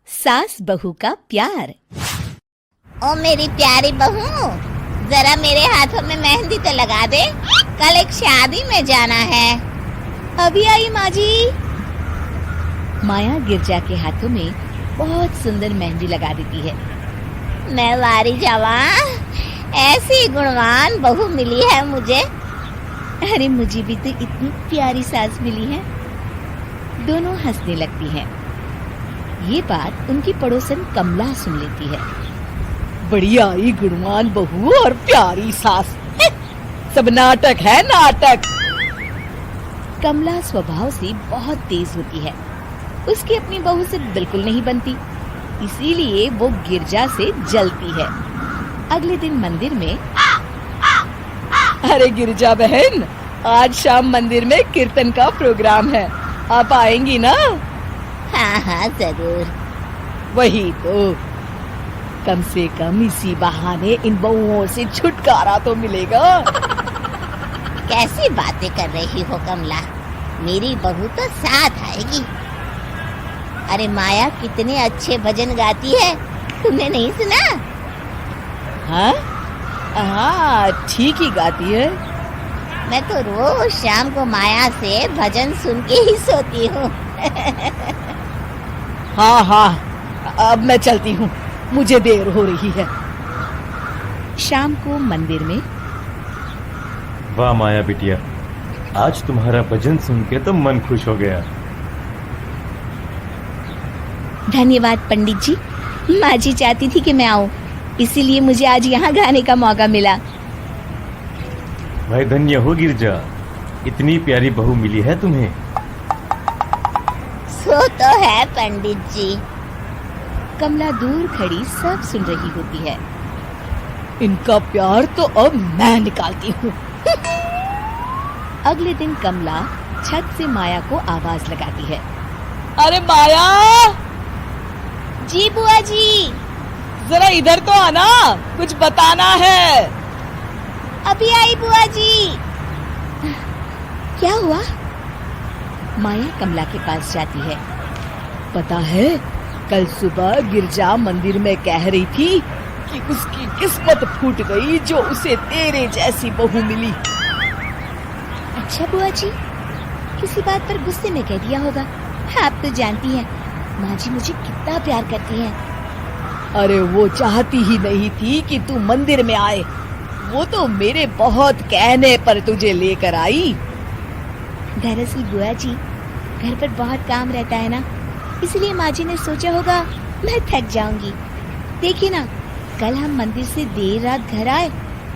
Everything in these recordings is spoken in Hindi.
सास बहू का प्यार। ओ मेरी प्यारी बहू, जरा मेरे हाथों में मेहंदी तो लगा दे, कल एक शादी में जाना है। अभी आई माँ जी। माया गिरजा के हाथों में बहुत सुंदर मेहंदी लगा देती है। मैं वारी जावा, ऐसी गुणवान बहू मिली है मुझे। अरे मुझे भी तो इतनी प्यारी सास मिली है। दोनों हंसने लगती हैं। ये बात उनकी पड़ोसन कमला सुन लेती है। बढ़िया ही गुणवान बहू और प्यारी सास, सब नाटक है नाटक। कमला स्वभाव से बहुत तेज होती है। उसकी अपनी बहू से बिल्कुल नहीं बनती, इसीलिए वो गिरजा से जलती है। अगले दिन मंदिर में, अरे गिरजा बहन, आज शाम मंदिर में कीर्तन का प्रोग्राम है, आप आएंगी ना? हाँ हाँ जरूर। वही तो, कम से कम इसी बहाने इन बहुओं से छुटकारा तो मिलेगा। कैसी बातें कर रही हो कमला, मेरी बहू तो साथ आएगी। अरे माया कितने अच्छे भजन गाती है, तुमने नहीं सुना? हाँ हाँ, ठीक ही गाती है। मैं तो रोज शाम को माया से भजन सुन के ही सोती हूँ। हाँ हाँ, अब मैं चलती हूँ, मुझे देर हो रही है। शाम को मंदिर में, वाह माया बिटिया, आज तुम्हारा भजन सुन के तो मन खुश हो गया। धन्यवाद पंडित जी। माँ जी चाहती थी कि मैं आऊँ, इसीलिए मुझे आज यहाँ गाने का मौका मिला। भाई धन्य हो गिरजा, इतनी प्यारी बहू मिली है तुम्हें। सो तो है पंडित जी। कमला दूर खड़ी सब सुन रही होती है। इनका प्यार तो अब मैं निकालती हूँ। अगले दिन कमला छत से माया को आवाज लगाती है। अरे माया, जी बुआ जी। जरा इधर तो आना, कुछ बताना है। अभी आई बुआ जी। क्या हुआ? माया कमला के पास जाती है। पता है, कल सुबह गिरजा मंदिर में कह रही थी कि उसकी किस्मत फूट गई जो उसे तेरे जैसी बहू मिली। अच्छा बुआ जी, किसी बात पर गुस्से में कह दिया होगा। आप तो जानती हैं माँ जी मुझे कितना प्यार करती हैं। अरे वो चाहती ही नहीं थी कि तू मंदिर में आए, वो तो मेरे बहुत कहने पर तुझे लेकर आई। दरअसल बुआ जी, घर पर बहुत काम रहता है ना, इसलिए माँ जी ने सोचा होगा मैं थक जाऊंगी। देखिए ना, कल हम मंदिर से देर रात घर आए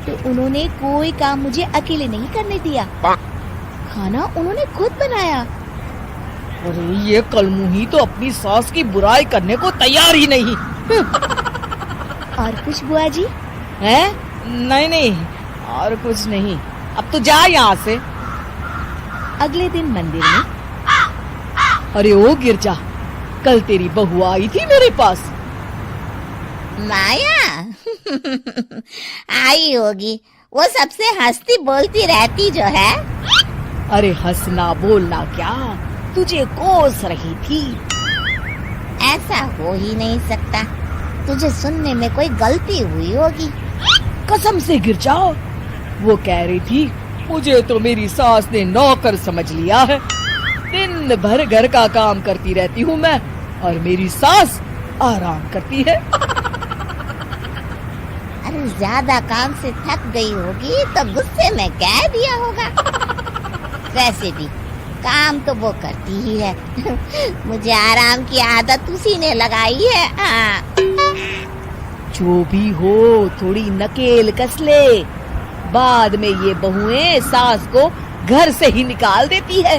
तो उन्होंने कोई काम मुझे अकेले नहीं करने दिया। खाना उन्होंने खुद बनाया। अरे ये कलमुही तो अपनी सास की बुराई करने को तैयार ही नहीं। और कुछ बुआ जी? है? नहीं नहीं, और कुछ नहीं, अब तो जा यहाँ से। अगले दिन मंदिर में, अरे ओ गिरजा, कल तेरी बहू आई थी मेरे पास। माया आई होगी, वो सबसे हंसती बोलती रहती जो है। अरे हंसना बोलना क्या, तुझे कोस रही थी। ऐसा हो ही नहीं सकता, तुझे सुनने में कोई गलती हुई होगी। कसम से गिरजा, वो कह रही थी मुझे तो मेरी सास ने नौकर समझ लिया है। दिन भर घर का काम करती रहती हूँ मैं, और मेरी सास आराम करती है। अरे ज्यादा काम से थक गई होगी तो गुस्से में कह दिया होगा। वैसे भी काम तो वो करती ही है। मुझे आराम की आदत उसी ने लगाई है। हाँ। जो भी हो, थोड़ी नकेल कस ले, बाद में ये बहुएं सास को घर से ही निकाल देती है।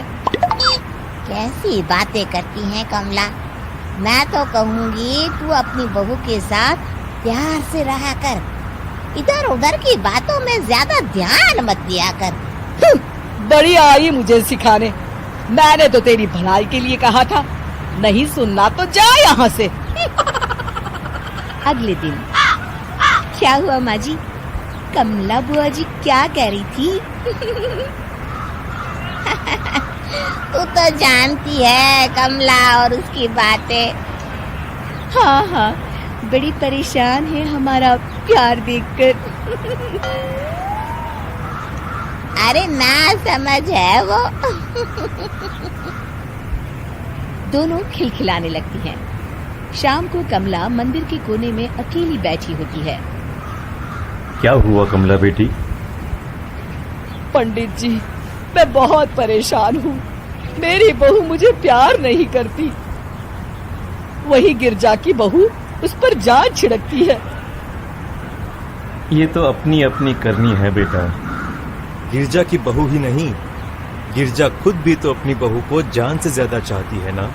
कैसी बातें करती हैं कमला, मैं तो कहूँगी तू अपनी बहू के साथ प्यार से रहा कर, इधर उधर की बातों में ज्यादा ध्यान मत दिया कर। बड़ी आई मुझे सिखाने, मैंने तो तेरी भलाई के लिए कहा था, नहीं सुनना तो जा यहाँ से। अगले दिन, क्या हुआ माँ जी? कमला बुआ जी क्या कह रही थी? तू तो जानती है कमला और उसकी बातें। हाँ हाँ, बड़ी परेशान है हमारा प्यार देखकर। अरे ना समझ है वो। दोनों खिलखिलाने लगती हैं। शाम को कमला मंदिर के कोने में अकेली बैठी होती है। क्या हुआ कमला बेटी? पंडित जी, मैं बहुत परेशान हूँ। मेरी बहू मुझे प्यार नहीं करती। वही गिरजा की बहू उस पर जान छिड़कती है। ये तो अपनी अपनी करनी है बेटा। गिरजा की बहू ही नहीं, गिरजा खुद भी तो अपनी बहू को जान से ज्यादा चाहती है ना।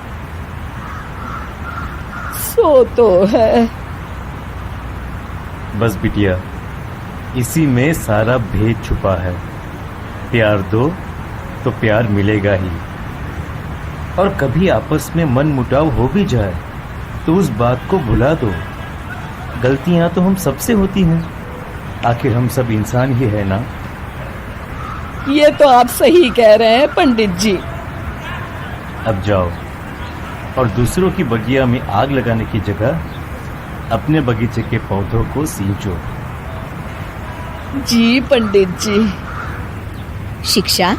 सो तो है। बस बिटिया, इसी में सारा भेद छुपा है। प्यार दो तो प्यार मिलेगा ही। और कभी आपस में मन मुटाव हो भी जाए तो उस बात को भुला दो। गलतियां तो हम सबसे होती हैं, आखिर हम सब इंसान ही है ना। ये तो आप सही कह रहे हैं पंडित जी। अब जाओ और दूसरों की बगिया में आग लगाने की जगह अपने बगीचे के पौधों को सींचो। जी पंडित जी। शिक्षा: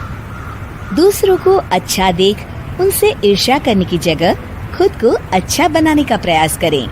दूसरों को अच्छा देख उनसे ईर्ष्या करने की जगह खुद को अच्छा बनाने का प्रयास करें।